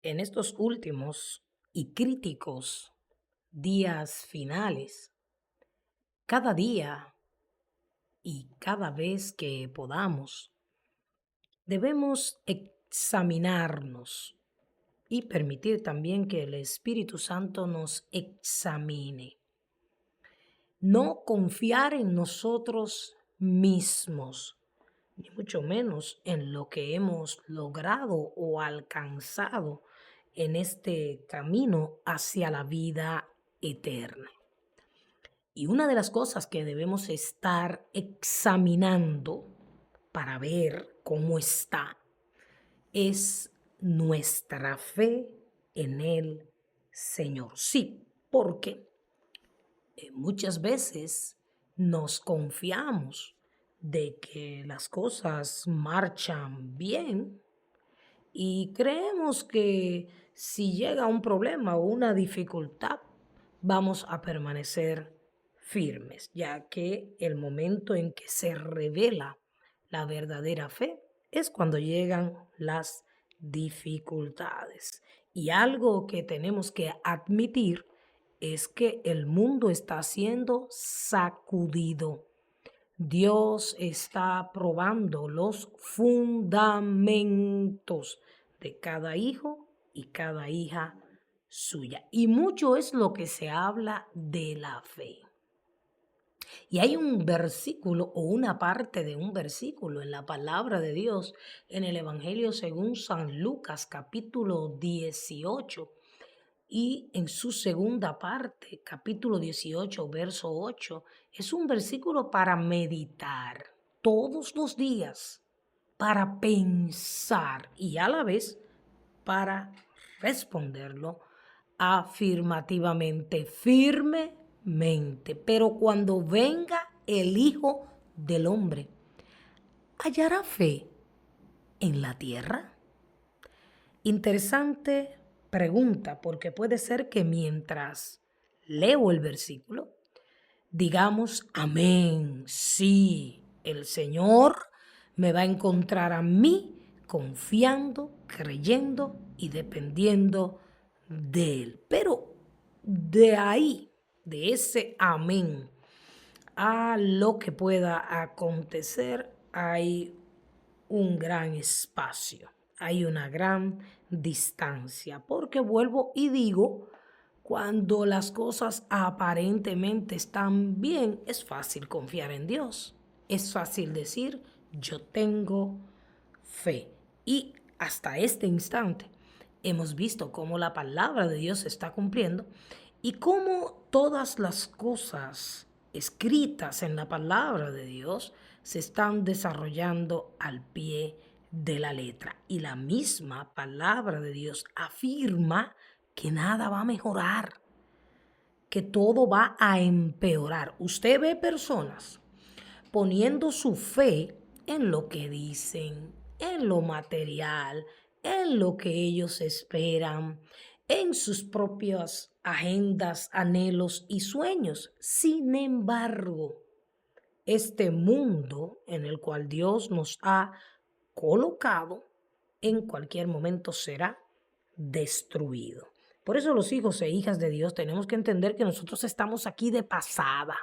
En estos últimos y críticos días finales, cada día y cada vez que podamos, debemos examinarnos y permitir también que el Espíritu Santo nos examine. No confiar en nosotros mismos, ni mucho menos en lo que hemos logrado o alcanzado en este camino hacia la vida eterna. Y una de las cosas que debemos estar examinando para ver cómo está es nuestra fe en el Señor. Sí, porque muchas veces nos confiamos de que las cosas marchan bien y creemos que si llega un problema o una dificultad, vamos a permanecer firmes, ya que el momento en que se revela la verdadera fe es cuando llegan las dificultades. Y algo que tenemos que admitir es que el mundo está siendo sacudido. Dios está probando los fundamentos de cada hijo y cada hija suya. Y mucho es lo que se habla de la fe. Y hay un versículo o una parte de un versículo en la palabra de Dios en el Evangelio según San Lucas capítulo 18 y en su segunda parte, capítulo 18, verso 8, es un versículo para meditar todos los días, para pensar y a la vez para responderlo afirmativamente, firmemente. Pero cuando venga el Hijo del Hombre, ¿hallará fe en la tierra? Interesante pregunta, porque puede ser que mientras leo el versículo, digamos, amén, sí, el Señor me va a encontrar a mí confiando, creyendo y dependiendo de Él. Pero de ahí, de ese amén, a lo que pueda acontecer, hay un gran espacio, hay una gran distancia, porque vuelvo y digo, cuando las cosas aparentemente están bien, es fácil confiar en Dios, es fácil decir, yo tengo fe. Y hasta este instante hemos visto cómo la palabra de Dios se está cumpliendo y cómo todas las cosas escritas en la palabra de Dios se están desarrollando al pie de la letra. Y la misma palabra de Dios afirma que nada va a mejorar, que todo va a empeorar. Usted ve personas poniendo su fe en lo que dicen, en lo material, en lo que ellos esperan, en sus propias agendas, anhelos y sueños. Sin embargo, este mundo en el cual Dios nos ha colocado, en cualquier momento será destruido. Por eso los hijos e hijas de Dios tenemos que entender que nosotros estamos aquí de pasada,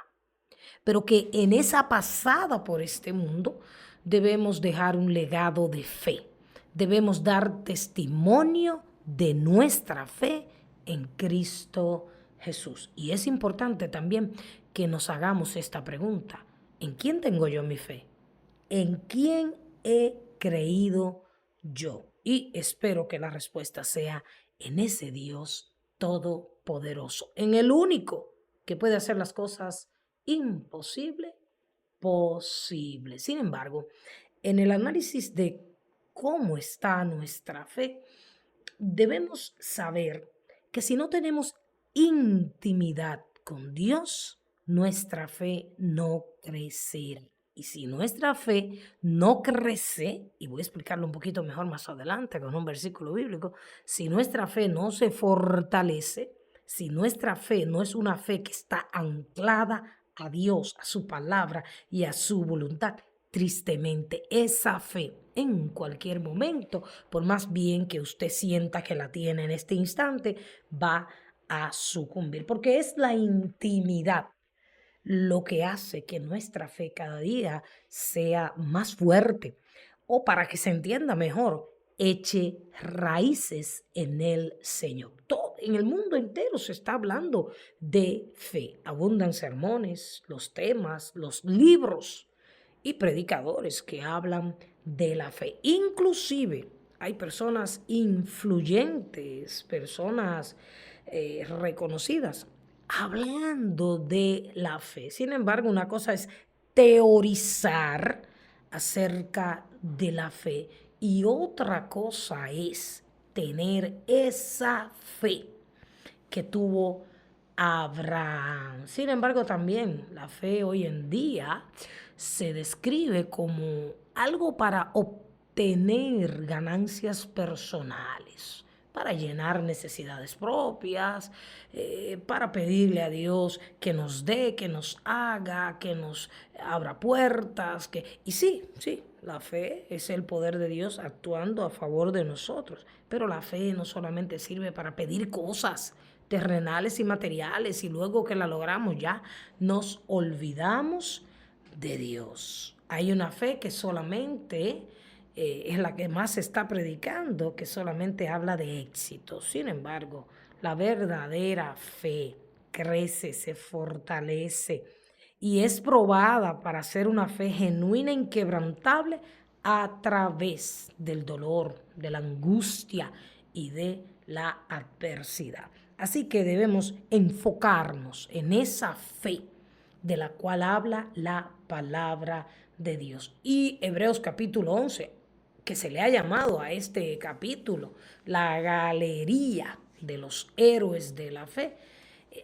pero que en esa pasada por este mundo debemos dejar un legado de fe. Debemos dar testimonio de nuestra fe en Cristo Jesús. Y es importante también que nos hagamos esta pregunta. ¿En quién tengo yo mi fe? ¿En quién he creído yo? Y espero que la respuesta sea en ese Dios todopoderoso, en el único que puede hacer las cosas imposible, posible. Sin embargo, en el análisis de cómo está nuestra fe, debemos saber que si no tenemos intimidad con Dios, nuestra fe no crecerá. Y si nuestra fe no crece, y voy a explicarlo un poquito mejor más adelante con un versículo bíblico, si nuestra fe no se fortalece, si nuestra fe no es una fe que está anclada a Dios, a su palabra y a su voluntad, tristemente esa fe en cualquier momento, por más bien que usted sienta que la tiene en este instante, va a sucumbir, porque es la intimidad lo que hace que nuestra fe cada día sea más fuerte o para que se entienda mejor, eche raíces en el Señor. Todo, en el mundo entero se está hablando de fe. Abundan sermones, los temas, los libros y predicadores que hablan de la fe. Inclusive hay personas influyentes, personas reconocidas, hablando de la fe. Sin embargo, una cosa es teorizar acerca de la fe y otra cosa es tener esa fe que tuvo Abraham. Sin embargo, también la fe hoy en día se describe como algo para obtener ganancias personales, para llenar necesidades propias, para pedirle a Dios que nos dé, que nos haga, que nos abra puertas. Y sí, la fe es el poder de Dios actuando a favor de nosotros, pero la fe no solamente sirve para pedir cosas terrenales y materiales y luego que la logramos ya nos olvidamos de Dios. Hay una fe que solamente es la que más se está predicando, que solamente habla de éxito. Sin embargo, la verdadera fe crece, se fortalece y es probada para ser una fe genuina, inquebrantable, a través del dolor, de la angustia y de la adversidad. Así que debemos enfocarnos en esa fe de la cual habla la palabra de Dios. Y Hebreos capítulo 11, que se le ha llamado a este capítulo la galería de los héroes de la fe,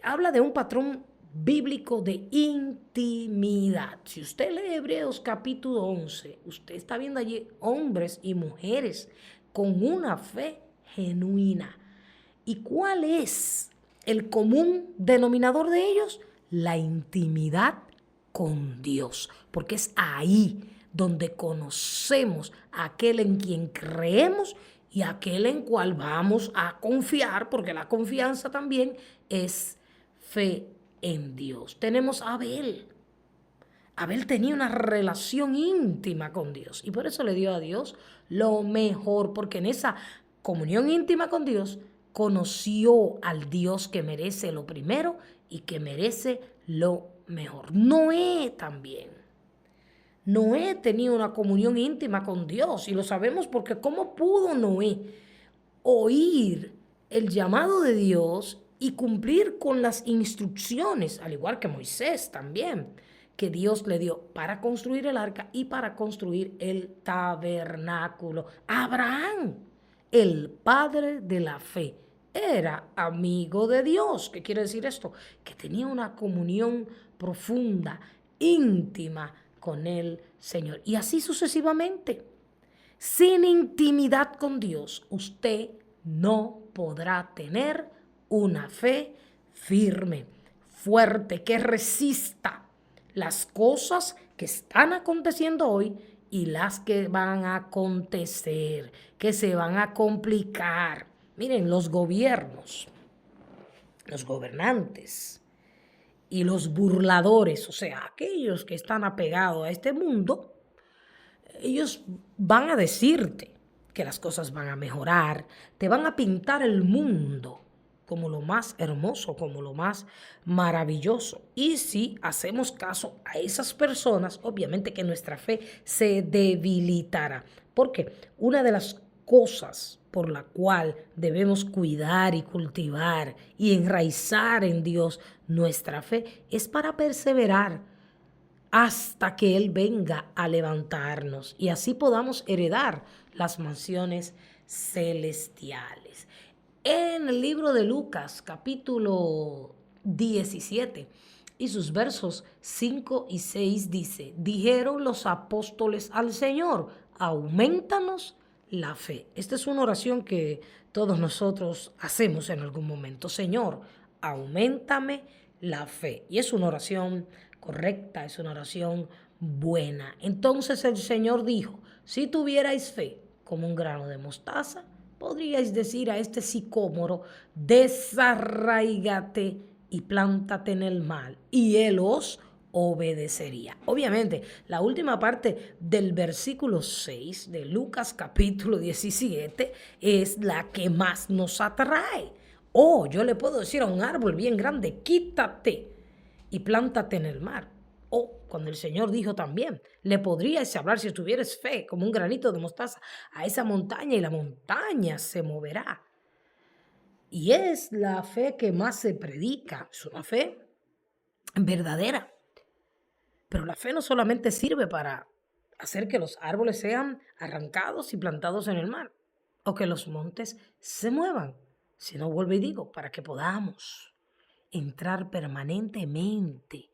habla de un patrón bíblico de intimidad. Si usted lee Hebreos capítulo 11, usted está viendo allí hombres y mujeres con una fe genuina. ¿Y cuál es el común denominador de ellos? La intimidad con Dios, porque es ahí donde conocemos a aquel en quien creemos y aquel en cual vamos a confiar, porque la confianza también es fe en Dios. Tenemos a Abel. Abel tenía una relación íntima con Dios y por eso le dio a Dios lo mejor, porque en esa comunión íntima con Dios conoció al Dios que merece lo primero y que merece lo mejor. Noé también. Noé tenía una comunión íntima con Dios y lo sabemos porque ¿cómo pudo Noé oír el llamado de Dios y cumplir con las instrucciones, al igual que Moisés también, que Dios le dio para construir el arca y para construir el tabernáculo? Abraham, el padre de la fe, era amigo de Dios. ¿Qué quiere decir esto? Que tenía una comunión profunda, íntima con el Señor. Y así sucesivamente. Sin intimidad con Dios, usted no podrá tener una fe firme, fuerte, que resista las cosas que están aconteciendo hoy y las que van a acontecer, que se van a complicar. Miren, los gobiernos, los gobernantes y los burladores, o sea, aquellos que están apegados a este mundo, ellos van a decirte que las cosas van a mejorar, te van a pintar el mundo como lo más hermoso, como lo más maravilloso. Y si hacemos caso a esas personas, obviamente que nuestra fe se debilitará. Porque una de las cosas por la cual debemos cuidar y cultivar y enraizar en Dios nuestra fe es para perseverar hasta que Él venga a levantarnos y así podamos heredar las mansiones celestiales. En el libro de Lucas, capítulo 17, y sus versos 5 y 6 dice: dijeron los apóstoles al Señor, aumentanos la fe. Esta es una oración que todos nosotros hacemos en algún momento. Señor, auméntame la fe. Y es una oración correcta, es una oración buena. Entonces el Señor dijo, si tuvierais fe como un grano de mostaza, podríais decir a este sicómoro, desarraígate y plántate en el mar, y él os obedecería. Obviamente, la última parte del versículo 6 de Lucas capítulo 17 es la que más nos atrae. Oh, yo le puedo decir a un árbol bien grande, quítate y plántate en el mar. O cuando el Señor dijo también, le podríais hablar si tuvieras fe, como un granito de mostaza, a esa montaña y la montaña se moverá. Y es la fe que más se predica, es una fe verdadera. Pero la fe no solamente sirve para hacer que los árboles sean arrancados y plantados en el mar, o que los montes se muevan, sino, vuelvo y digo, para que podamos entrar permanentemente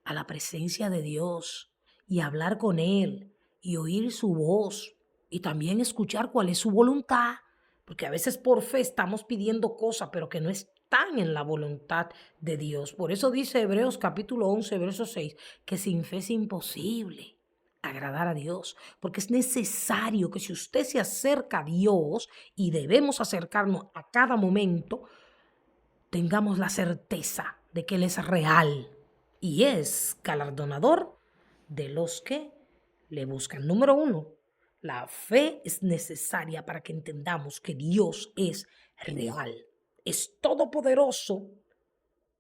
a la presencia de Dios y hablar con Él y oír su voz y también escuchar cuál es su voluntad, porque a veces por fe estamos pidiendo cosas, pero que no están en la voluntad de Dios. Por eso dice Hebreos capítulo 11, verso 6, que sin fe es imposible agradar a Dios, porque es necesario que si usted se acerca a Dios, y debemos acercarnos a cada momento, tengamos la certeza de que Él es real y es galardonador de los que le buscan. Número 1, la fe es necesaria para que entendamos que Dios es real, es todopoderoso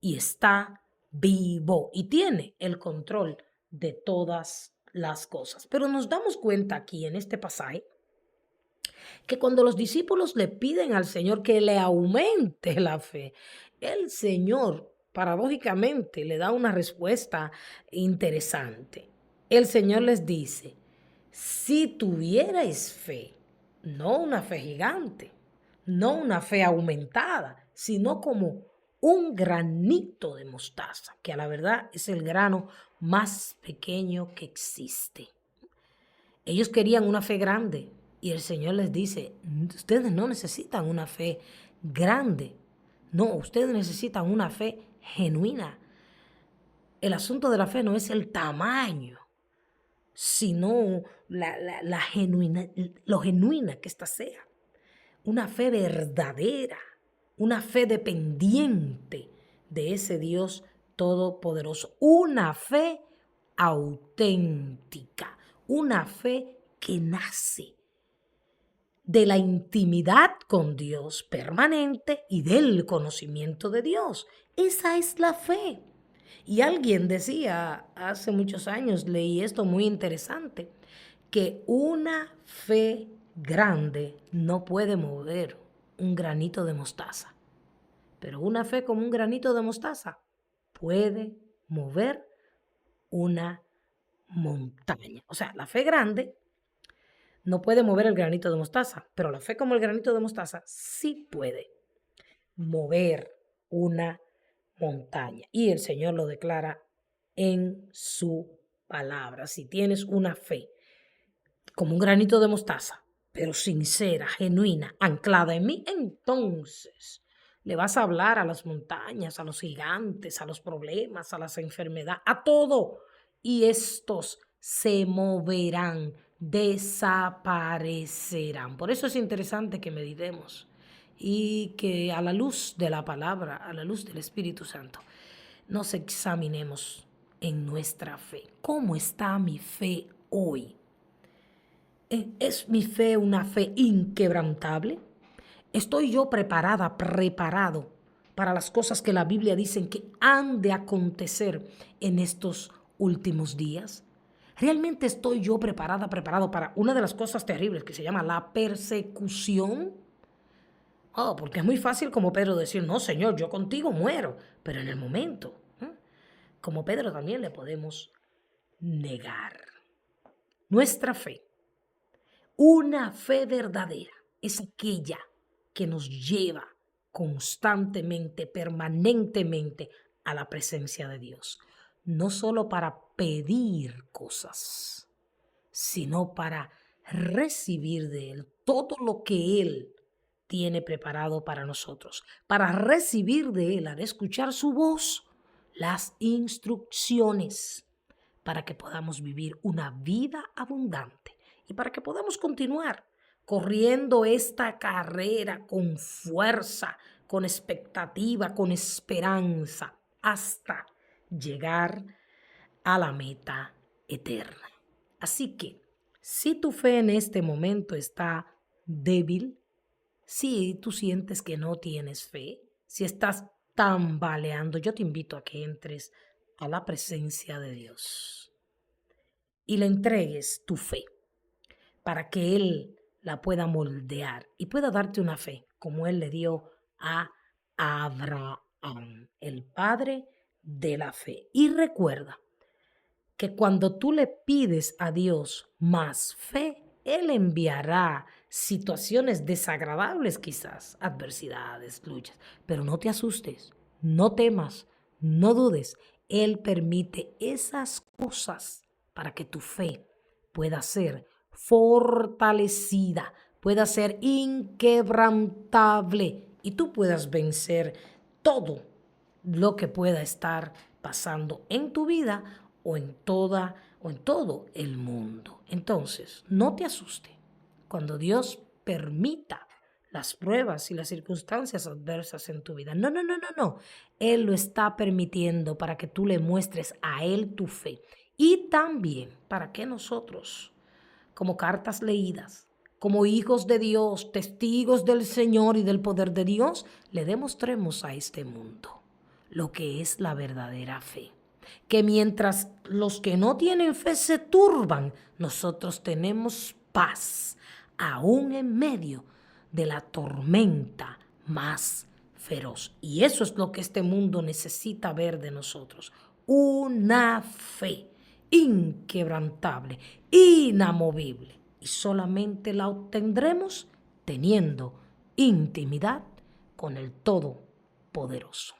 y está vivo y tiene el control de todas las cosas. Pero nos damos cuenta aquí en este pasaje que cuando los discípulos le piden al Señor que le aumente la fe, el Señor paradójicamente le da una respuesta interesante. El Señor les dice, si tuvierais fe, no una fe gigante, no una fe aumentada, sino como un granito de mostaza, que a la verdad es el grano más pequeño que existe. Ellos querían una fe grande y el Señor les dice, ustedes no necesitan una fe grande, no, ustedes necesitan una fe genuina. El asunto de la fe no es el tamaño, sino lo genuina que ésta sea. Una fe verdadera, una fe dependiente de ese Dios todopoderoso, una fe auténtica, una fe que nace de la intimidad con Dios permanente y del conocimiento de Dios. Esa es la fe. Y alguien decía hace muchos años, leí esto muy interesante, que una fe grande no puede mover un granito de mostaza, pero una fe como un granito de mostaza puede mover una montaña. O sea, la fe grande no puede mover el granito de mostaza, pero la fe como el granito de mostaza sí puede mover una montaña. Y el Señor lo declara en su palabra. Si tienes una fe como un granito de mostaza, pero sincera, genuina, anclada en mí, entonces le vas a hablar a las montañas, a los gigantes, a los problemas, a las enfermedades, a todo. Y estos se moverán, desaparecerán. Por eso es interesante que meditemos y que a la luz de la palabra, a la luz del Espíritu Santo, nos examinemos en nuestra fe. ¿Cómo está mi fe hoy? ¿Es mi fe una fe inquebrantable? ¿Estoy yo preparado para las cosas que la Biblia dice que han de acontecer en estos últimos días? ¿Realmente estoy yo preparado para una de las cosas terribles que se llama la persecución? Oh, porque es muy fácil como Pedro decir, no, Señor, yo contigo muero. Pero en el momento, como Pedro también le podemos negar. Nuestra fe, una fe verdadera, es aquella que nos lleva constantemente, permanentemente a la presencia de Dios. No solo para pedir cosas, sino para recibir de Él todo lo que Él tiene preparado para nosotros, para recibir de Él, al escuchar su voz, las instrucciones, para que podamos vivir una vida abundante y para que podamos continuar corriendo esta carrera con fuerza, con expectativa, con esperanza, hasta llegar a la meta eterna. Así que, si tu fe en este momento está débil, si tú sientes que no tienes fe, si estás tambaleando, yo te invito a que entres a la presencia de Dios y le entregues tu fe para que Él la pueda moldear y pueda darte una fe como Él le dio a Abraham, el padre de la fe. Y recuerda que cuando tú le pides a Dios más fe, Él enviará situaciones desagradables quizás, adversidades, luchas, pero no te asustes, no temas, no dudes. Él permite esas cosas para que tu fe pueda ser fortalecida, pueda ser inquebrantable y tú puedas vencer todo lo que pueda estar pasando en tu vida o en todo el mundo. Entonces, no te asuste cuando Dios permita las pruebas y las circunstancias adversas en tu vida. No, no, no, no, no. Él lo está permitiendo para que tú le muestres a Él tu fe y también para que nosotros, como cartas leídas, como hijos de Dios, testigos del Señor y del poder de Dios, le demostremos a este mundo lo que es la verdadera fe. Que mientras los que no tienen fe se turban, nosotros tenemos paz, aún en medio de la tormenta más feroz. Y eso es lo que este mundo necesita ver de nosotros. Una fe inquebrantable, inamovible. Y solamente la obtendremos teniendo intimidad con el Todopoderoso.